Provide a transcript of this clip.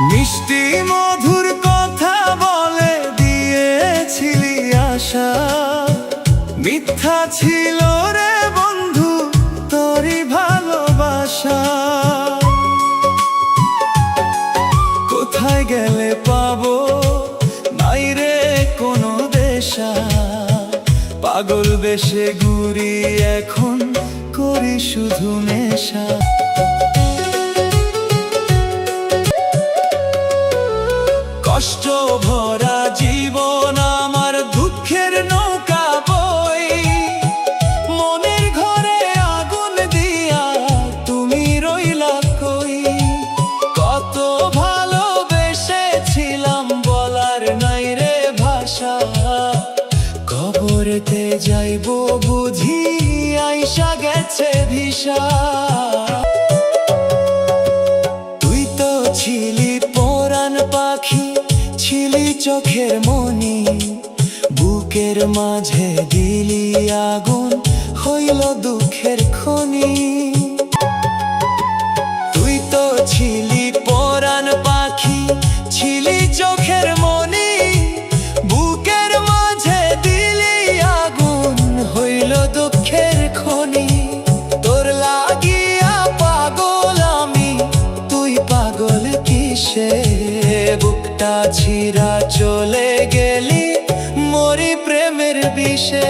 মিষ্টি মধুর কথা বলে দিয়েছিলি আশা, মিথ্যা ছিল রে বন্ধু তোরই ভালোবাসা। কোথায় গেলে পাবো নাই রে কোনো দেশা, পাগল বেশে ঘুরি এখন করি শুধু নেশা। কষ্ট ভরা জীবন আমার দুঃখের নৌকা বই, মনের ঘরে আগুন দিয়া তুমি রইলা কই। কত ভালোবেসেছিলাম বলার নাই রে ভাষা, কবরেতে যাইবো বুঝি আইসা গেছে ভিসা। তুই তো ছিলি পরাণ পাখি, ছিলি চোখের মনি, বুকের মাঝে দিলি আগুন হইল দুঃখের খনি। তুই তো ছিলি পরাণ পাখি, ছিলি চোখের মনি, বুকের মাঝে দিলি আগুন হইল দুঃখের খনি। তোর লাগিয়া পাগল আমি, তুই পাগল কিসে? বুকটা ছিঁড়া চলে গেলি মরি প্রেমের বিষে।